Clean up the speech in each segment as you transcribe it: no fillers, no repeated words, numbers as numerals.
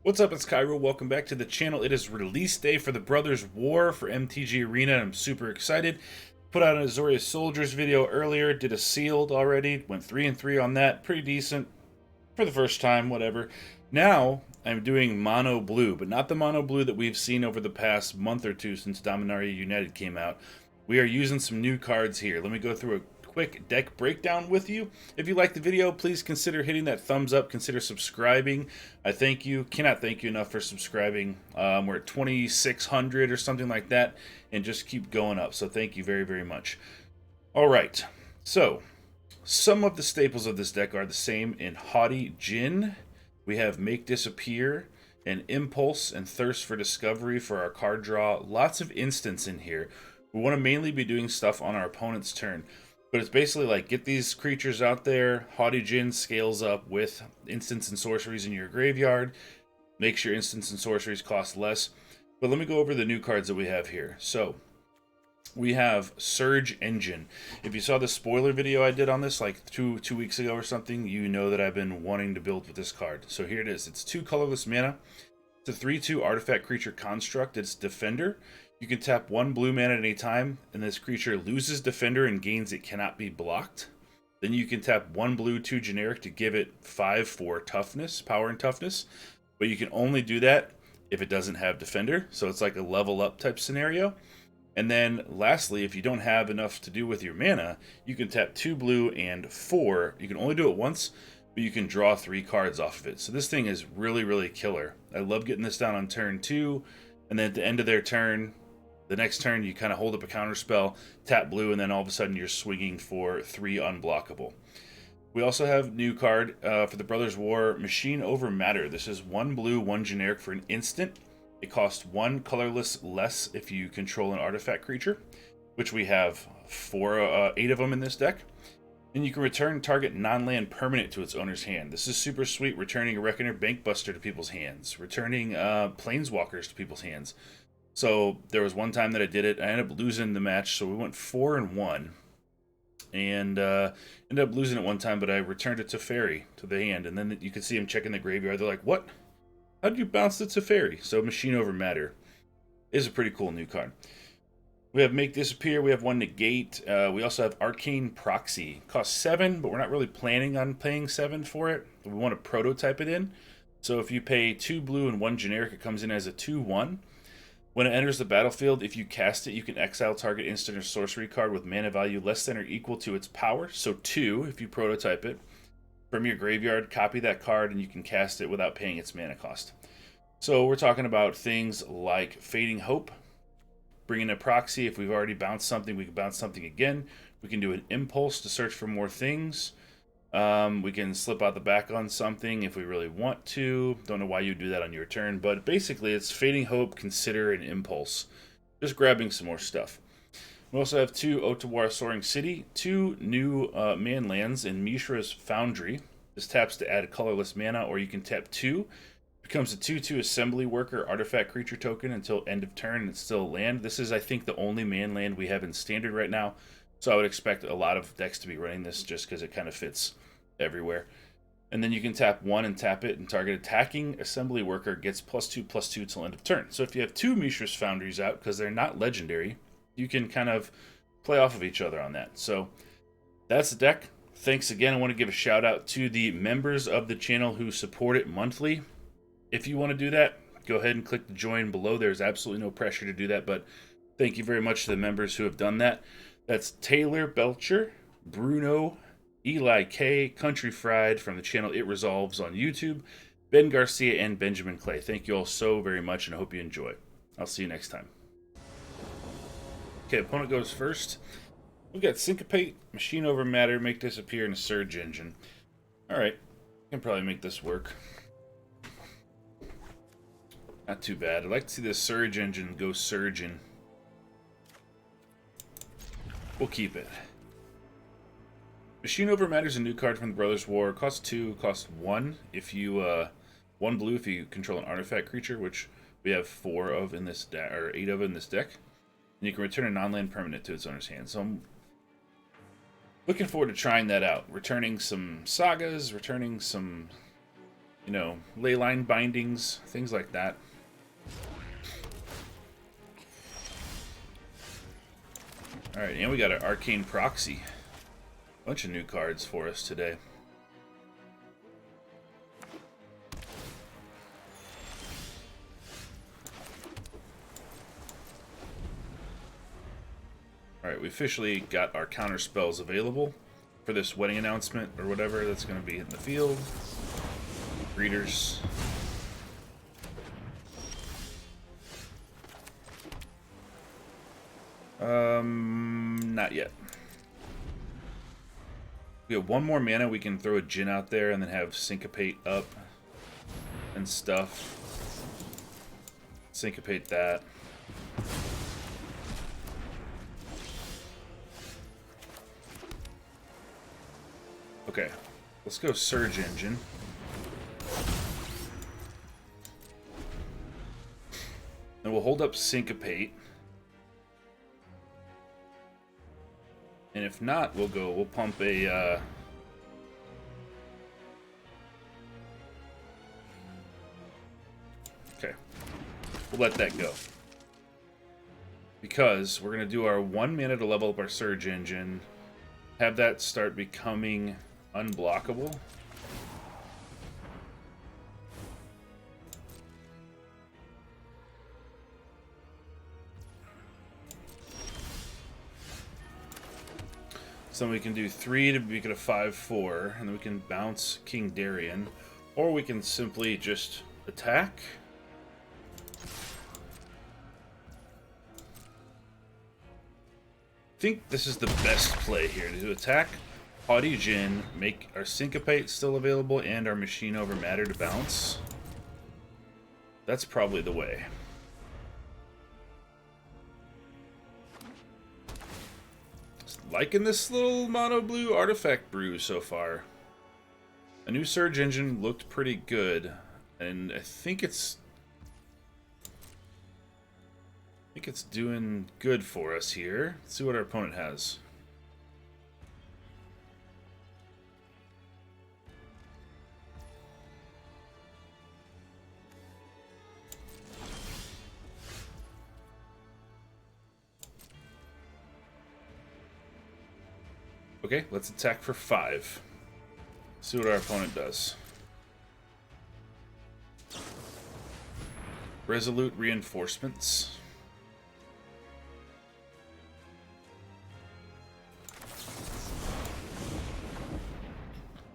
What's up, it's Kaero. Welcome back to the channel. It is release day for the Brothers War for MTG Arena. I'm super excited. Put out an Azorius Soldiers video earlier, did a sealed already, went 3-3 on that. Pretty decent for the first time, whatever. Now, I'm doing mono blue, but not the mono blue that we've seen over the past month or two since Dominaria United came out. We are using some new cards here. Let me go through a quick deck breakdown with you. If you like the video, please consider hitting that thumbs up, consider subscribing. I thank you, cannot thank you enough for subscribing. We're at 2,600 or something like that, and just keep going up, so thank you very, very much. Alright, so some of the staples of this deck are the same in Haughty Djinn. We have Make Disappear, and Impulse, and Thirst for Discovery for our card draw. Lots of instants in here. We want to mainly be doing stuff on our opponent's turn. But it's basically like, get these creatures out there. Haughty Djinn scales up with instants and sorceries in your graveyard. Makes your instants and sorceries cost less. But let me go over the new cards that we have here. So, we have Surge Engine. If you saw the spoiler video I did on this like two weeks ago or something, you know that I've been wanting to build with this card. So here it is. It's 2 colorless mana. It's a 3/2 artifact creature construct. It's Defender. You can tap 1 blue mana at any time, and this creature loses Defender and gains It Cannot Be Blocked. Then you can tap 1 blue, 2 generic to give it 5 for toughness, power and toughness. But you can only do that if it doesn't have Defender, so it's like a level up type scenario. And then lastly, if you don't have enough to do with your mana, you can tap 2 blue and 4. You can only do it once, but you can draw 3 cards off of it. So this thing is really, really killer. I love getting this down on turn 2, and then at the end of their turn, the next turn, you kind of hold up a counter spell, tap blue, and then all of a sudden you're swinging for 3 unblockable. We also have new card for the Brothers War, Machine Over Matter. This is 1 blue, 1 generic for an instant. It costs 1 colorless less if you control an artifact creature, which we have 8 of them in this deck. And you can return target non-land permanent to its owner's hand. This is super sweet, returning a Reckoner Bankbuster to people's hands, returning Planeswalkers to people's hands. So there was one time that I did it. I ended up losing the match, so we went 4-1, and ended up losing it one time. But I returned it to Teferi to the hand, and then you could see him checking the graveyard. They're like, "What? How did you bounce the Teferi?" So Machine Over Matter is a pretty cool new card. We have Make Disappear. We have 1 Negate. We also have Arcane Proxy. Costs 7, but we're not really planning on paying 7 for it. We want to prototype it in. So if you pay 2 blue and 1 generic, it comes in as a 2/1. When it enters the battlefield, if you cast it, you can exile target instant or sorcery card with mana value less than or equal to its power. So 2, if you prototype it, from your graveyard, copy that card, and you can cast it without paying its mana cost. So we're talking about things like Fading Hope, bringing a proxy. If we've already bounced something, we can bounce something again. We can do an Impulse to search for more things. We can slip out the back on something if we really want to. Don't know why you do that on your turn, but basically it's Fading Hope, Consider, and Impulse. Just grabbing some more stuff. We also have 2 Otawara Soaring City, 2 new man lands in Mishra's Foundry. This taps to add a colorless mana, or you can tap 2. Becomes a 2/2 Assembly Worker artifact creature token until end of turn, and it's still a land. This is, I think, the only man land we have in Standard right now. So I would expect a lot of decks to be running this just because it kind of fits everywhere. And then you can tap 1 and tap it, and target attacking Assembly Worker gets +2/+2 till end of turn. So if you have 2 Mishra's Foundries out, because they're not legendary, you can kind of play off of each other on that. So that's the deck. Thanks again. I want to give a shout out to the members of the channel who support it monthly. If you want to do that, go ahead and click the join below. There's absolutely no pressure to do that, but thank you very much to the members who have done that. That's Taylor Belcher, Bruno, Eli K, Country Fried from the channel It Resolves on YouTube, Ben Garcia, and Benjamin Clay. Thank you all so very much, and I hope you enjoy. I'll see you next time. Okay, opponent goes first. We've got Syncopate, Machine Over Matter, Make Disappear, and a Surge Engine. Alright, I can probably make this work. Not too bad. I'd like to see the Surge Engine go surging. We'll keep it. Machine Over Matter is a new card from the Brothers War. Costs 2, costs 1 if you 1 blue if you control an artifact creature, which we have 4 of in this deck, or 8 of in this deck. And you can return a non-land permanent to its owner's hand. So I'm looking forward to trying that out. Returning some sagas, returning some you know, leyline bindings, things like that. Alright, and we got an Arcane Proxy. Bunch of new cards for us today. Alright, we officially got our counter spells available for this wedding announcement or whatever that's going to be in the field. Breeders. Not yet. We have one more mana. We can throw a Djinn out there and then have Syncopate up and stuff. Syncopate that. Okay, let's go Surge Engine. And we'll hold up Syncopate. And if not, we'll pump a, okay. We'll let that go. Because we're going to do our 1 mana to level up our Surge Engine. Have that start becoming unblockable. So we can do 3 to make it a 5/4, and then we can bounce King Darien, or we can simply just attack. I think this is the best play here, to attack Haughty Djinn, make our Syncopate still available, and our Machine Over Matter to bounce. That's probably the way. Liking this little mono blue artifact brew so far. A new Surge Engine looked pretty good, and I think it's doing good for us here. Let's see what our opponent has. Okay, let's attack for 5. See what our opponent does. Resolute Reinforcements.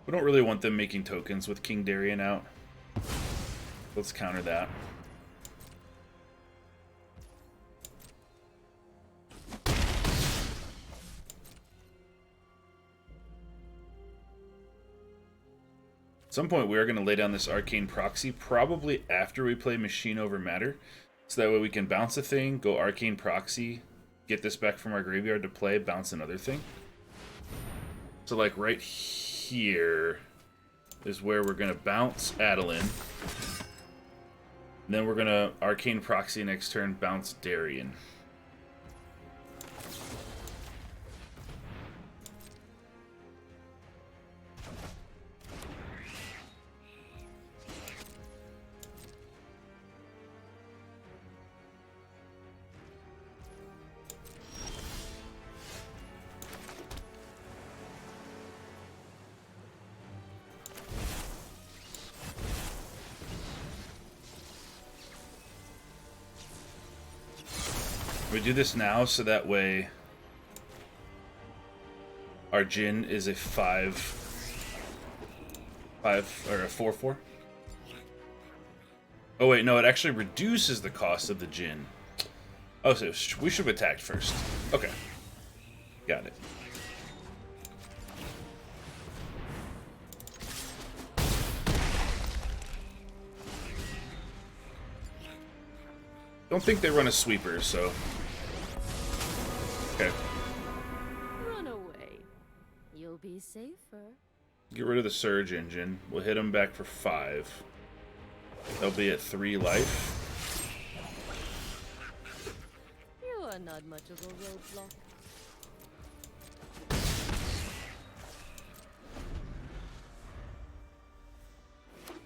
We don't really want them making tokens with King Darien out. Let's counter that. At some point, we are going to lay down this Arcane Proxy, probably after we play Machine Over Matter. So that way we can bounce a thing, go Arcane Proxy, get this back from our graveyard to play, bounce another thing. So like right here is where we're going to bounce Adeline. And then we're going to Arcane Proxy next turn, bounce Darien. We do this now so that way our Djinn is a 5 or a 4/4. Oh wait, no, it actually reduces the cost of the Djinn. Oh, so we should have attacked first. Okay, got it. Don't think they run a sweeper, so. Okay. Run away. You'll be safer. Get rid of the Surge Engine. We'll hit them back for 5. They'll be at 3 life. You are not much of a roadblock.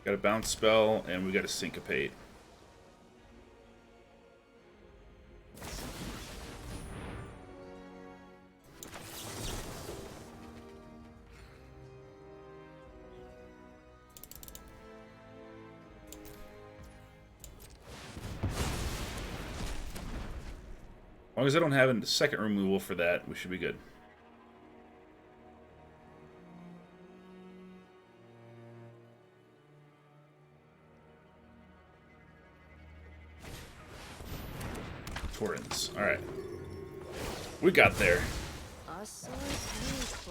Got a bounce spell, and we got a syncopate. As long as I don't have a second removal for that, we should be good. Torrens. Alright. We got there.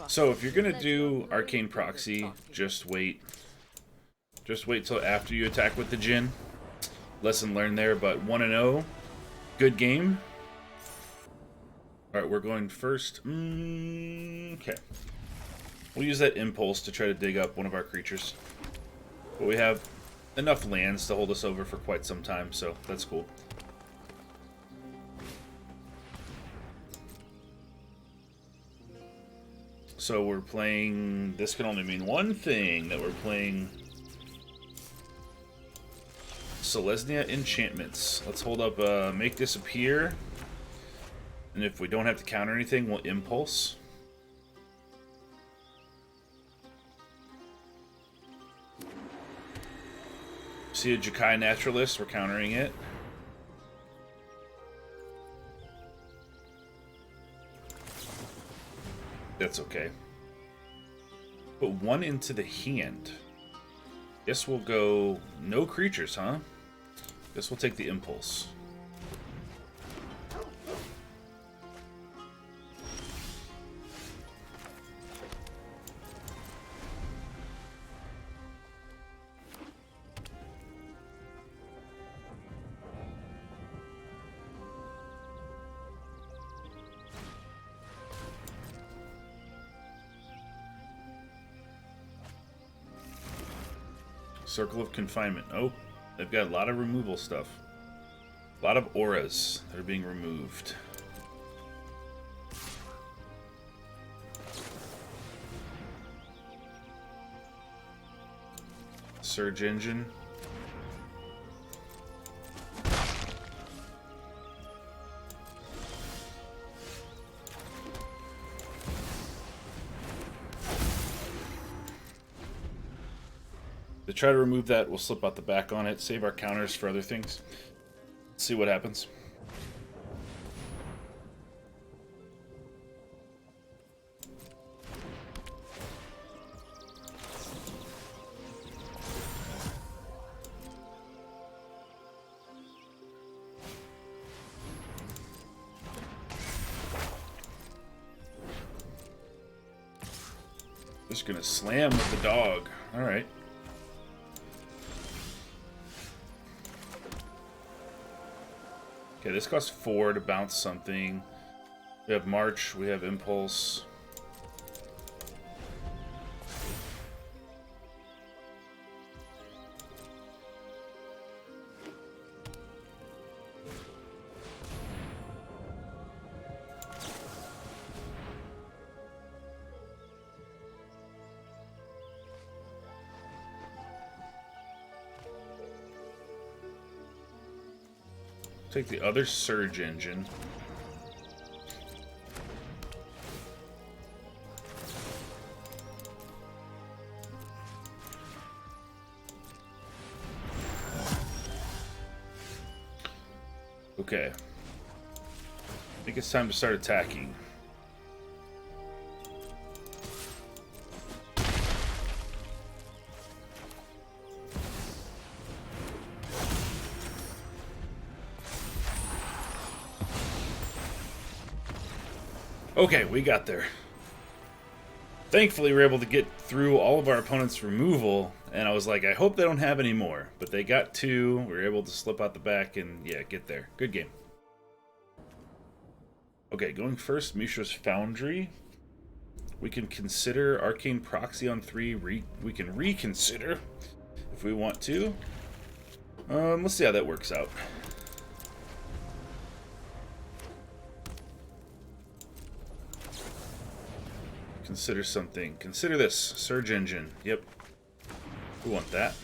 So if you're going to do Arcane Proxy, just wait. Just wait till after you attack with the Djinn. Lesson learned there, but 1-0. Good game. Alright, we're going first. Okay. We'll use that impulse to try to dig up one of our creatures. But we have enough lands to hold us over for quite some time, so that's cool. So we're playing... This can only mean one thing, that we're playing... Selesnya Enchantments. Let's hold up Make Disappear. And if we don't have to counter anything, we'll Impulse. See a Jukai Naturalist, we're countering it. That's okay. Put one into the hand. Guess we'll go no creatures, huh? Guess we'll take the Impulse. Circle of Confinement. Oh, they've got a lot of removal stuff. A lot of auras that are being removed. Surge Engine. To try to remove that, we'll slip out the back on it, save our counters for other things. See what happens. Just gonna slam with the dog. Alright. Okay, this costs 4 to bounce something. We have March, we have Impulse. Take the other Surge Engine. Okay. I think it's time to start attacking. Okay, we got there. Thankfully, we were able to get through all of our opponent's removal, and I was like, I hope they don't have any more. But they got 2, we were able to slip out the back, and yeah, get there. Good game. Okay, going first, Mishra's Foundry. We can consider Arcane Proxy on 3. We can reconsider if we want to. Let's see how that works out. Consider something. Consider this. Surge Engine. Yep. We want that.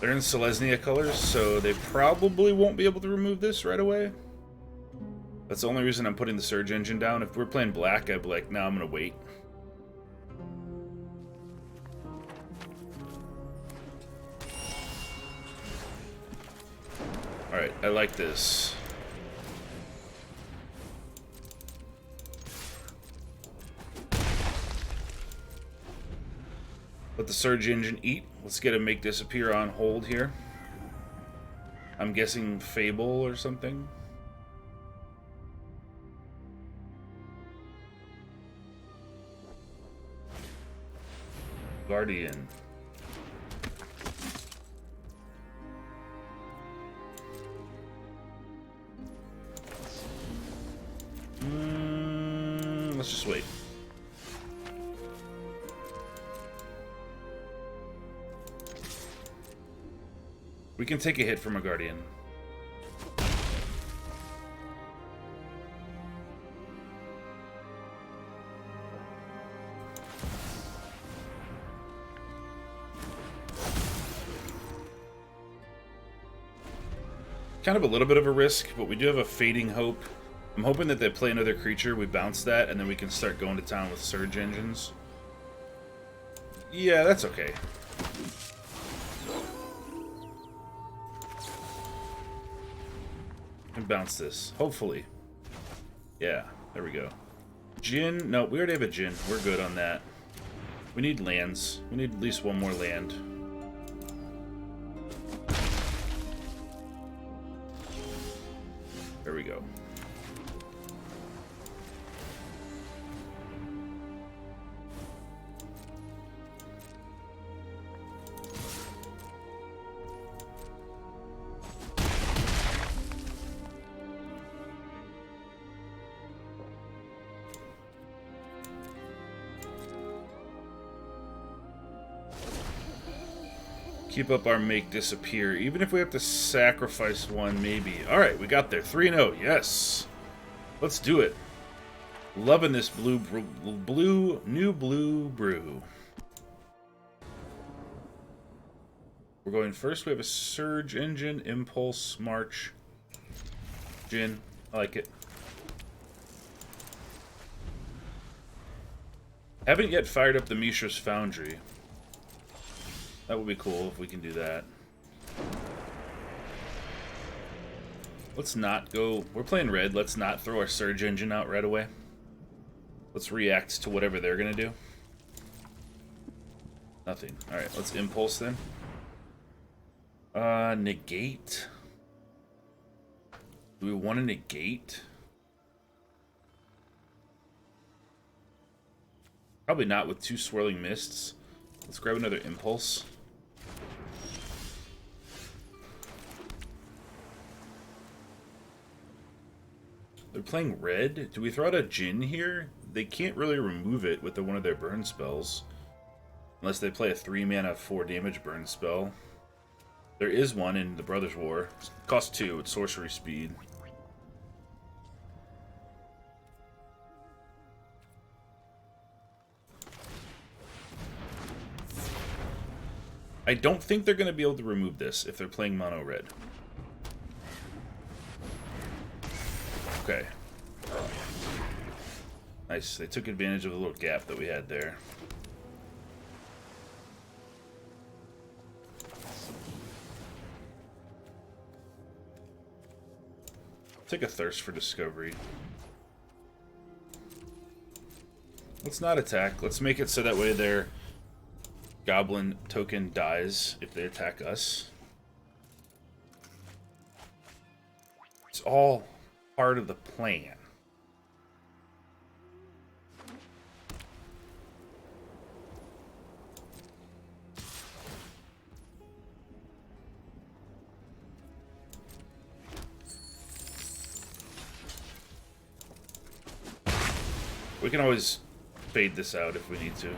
They're in Selesnya colors, so they probably won't be able to remove this right away. That's the only reason I'm putting the Surge Engine down. If we're playing black, I'd be like, no, I'm gonna wait. Alright, I like this. Let the Surge Engine eat. Let's get a Make Disappear on hold here. I'm guessing Fable or something. Guardian. Let's just wait. We can take a hit from a Guardian. Kind of a little bit of a risk, but we do have a Fading Hope. I'm hoping that they play another creature, we bounce that, and then we can start going to town with Surge Engines. Yeah, that's okay. And bounce this, hopefully. Yeah, there we go. Djinn, no, we already have a Djinn. We're good on that. We need lands. We need at least one more land. There we go. Keep up our Make Disappear, even if we have to sacrifice one, maybe. Alright, we got there. 3-0, yes! Let's do it. Loving this new blue brew. We're going first. We have a Surge Engine, Impulse, March, Djinn. I like it. Haven't yet fired up the Mishra's Foundry. That would be cool if we can do that. Let's not go... We're playing red. Let's not throw our Surge Engine out right away. Let's react to whatever they're going to do. Nothing. Alright, let's Impulse then. Negate. Do we want to negate? Probably not with 2 Swirling Mists. Let's grab another Impulse. They're playing red. Do we throw out a Djinn here? They can't really remove it with one of their burn spells. Unless they play a 3-mana 4 damage burn spell. There is one in the Brothers' War. It costs 2. It's sorcery speed. I don't think they're going to be able to remove this if they're playing mono red. Okay. Nice. They took advantage of the little gap that we had there. Take a Thirst for Discovery. Let's not attack. Let's make it so that way their Goblin token dies if they attack us. It's all part of the plan. We can always fade this out if we need to.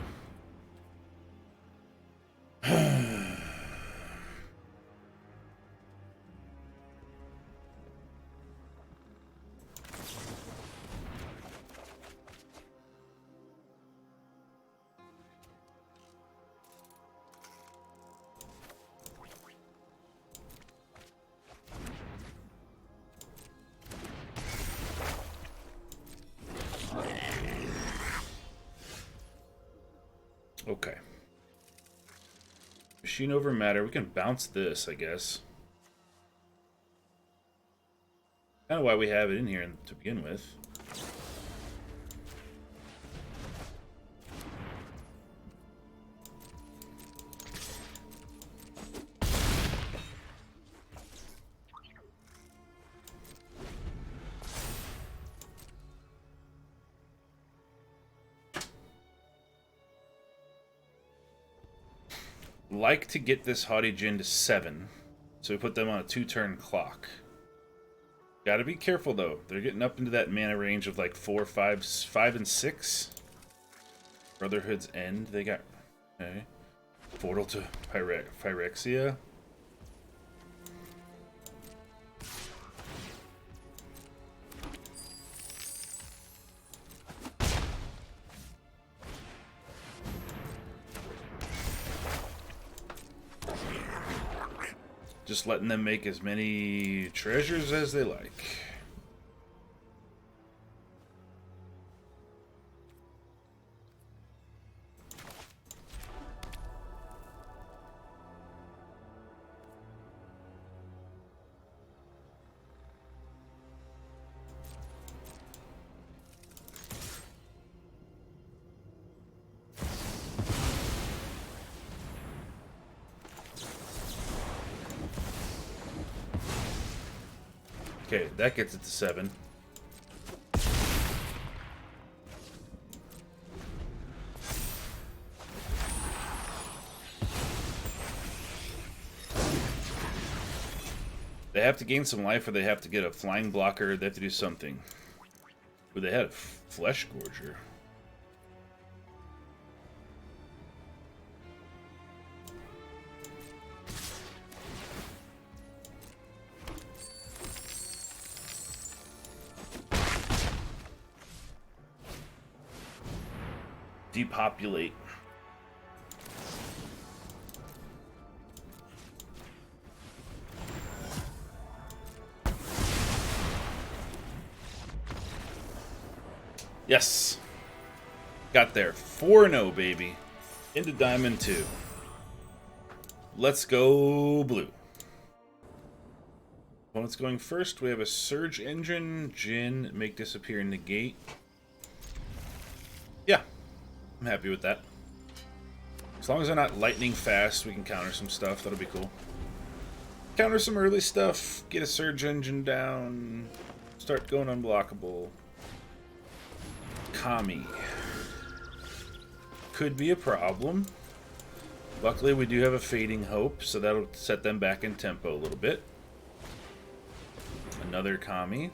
Okay. Machine over matter. We can bounce this, I guess. Kind of why we have it in here to begin with. Like to get this Haughty Djinn to 7, so we put them on a 2-turn clock. Gotta be careful though. They're getting up into that mana range of like 4, 5, 5, and 6. Brotherhood's End. They got okay. Portal to Phyrexia. Just letting them make as many treasures as they like. Okay, that gets it to 7. They have to gain some life, or they have to get a flying blocker. They have to do something. But they had a flesh gorger. Depopulate. Yes. Got there. 4-0, baby. Into Diamond 2. Let's go blue. Opponent's going first. We have a Surge Engine, Djinn, make disappear, negate. Yeah. I'm happy with that. As long as they're not lightning fast, we can counter some stuff. That'll be cool. Counter some early stuff. Get a Surge Engine down. Start going unblockable. Kami. Could be a problem. Luckily, we do have a Fading Hope, so that'll set them back in tempo a little bit. Another Kami.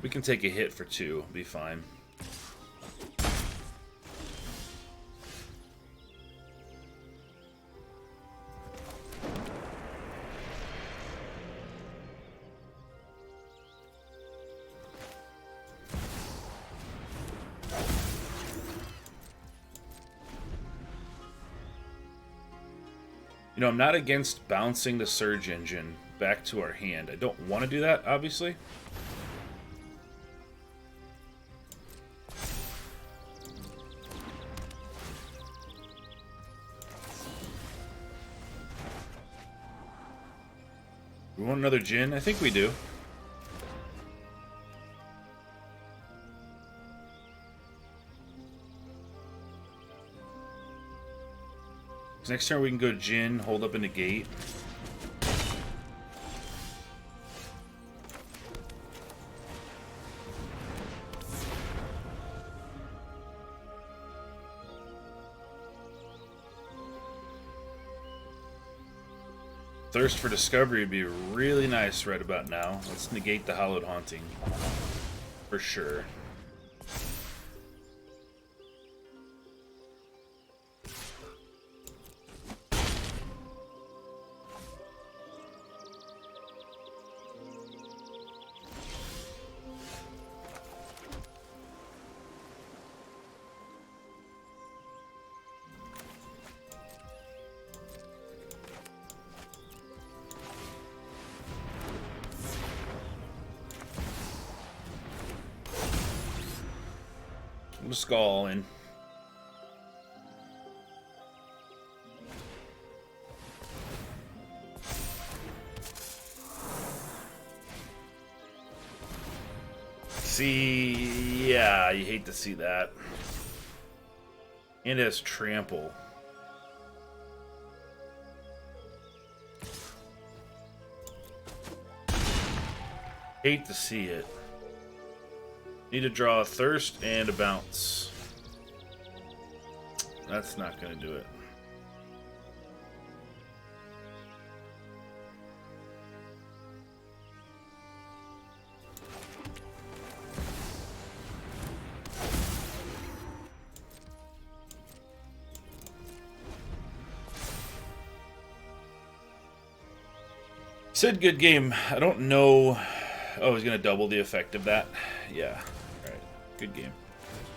We can take a hit for 2, be fine. You know, I'm not against bouncing the Surge Engine back to our hand. I don't want to do that, obviously. We want another Djinn? I think we do. Next turn we can go Djinn, hold up a negate. Thirst for Discovery would be really nice right about now. Let's negate the Hallowed Haunting. For sure. We'll just go all in. See, yeah, you hate to see that. And it has trample. Hate to see it. Need to draw a thirst and a bounce. That's not going to do it. Said good game. I don't know. Oh, he's going to double the effect of that. Yeah. Alright. Good game.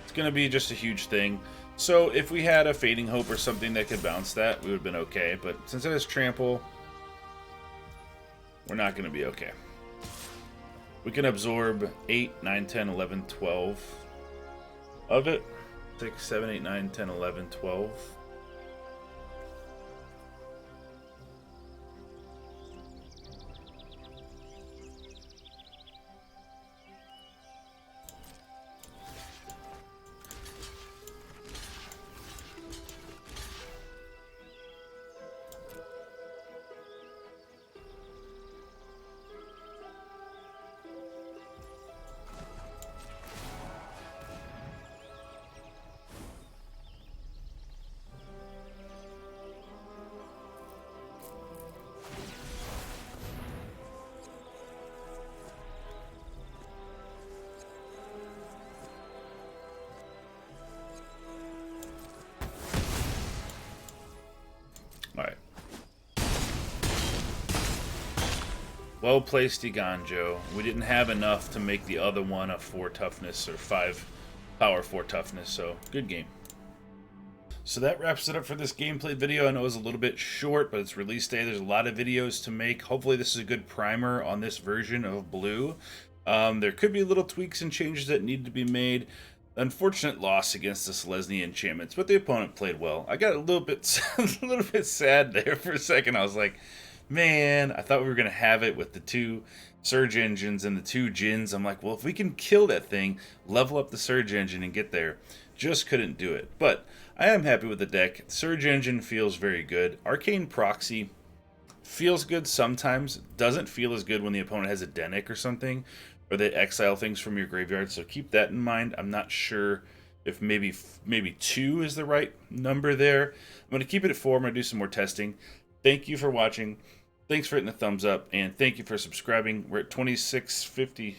It's going to be just a huge thing. So if we had a Fading Hope or something that could bounce that, we would have been okay. But since it has Trample, we're not going to be okay. We can absorb 8, 9, 10, 11, 12 of it. 6, 7, 8, 9, 10, 11, 12. Alright. Well placed, Iganjo. We didn't have enough to make the other one a 4 toughness or 5 power 4 toughness, so good game. So that wraps it up for this gameplay video. I know it was a little bit short, but it's release day. There's a lot of videos to make. Hopefully this is a good primer on this version of Blue. There could be little tweaks and changes that need to be made. Unfortunate loss against the Selesnya Enchantments, but the opponent played well. I got a little bit sad there for a second. I was like, man, I thought we were going to have it with the 2 Surge Engines and the 2 Djinns. I'm like, well, if we can kill that thing, level up the Surge Engine and get there. Just couldn't do it. But I am happy with the deck. Surge Engine feels very good. Arcane Proxy feels good sometimes. Doesn't feel as good when the opponent has a Denic or something, or they exile things from your graveyard, so keep that in mind. I'm not sure if maybe 2 is the right number there. I'm going to keep it at 4. I'm going to do some more testing. Thank you for watching. Thanks for hitting the thumbs up, and thank you for subscribing. We're at 2650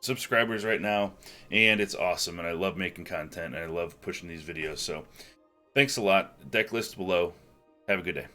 subscribers right now, and it's awesome, and I love making content, and I love pushing these videos. So thanks a lot. Deck list below. Have a good day.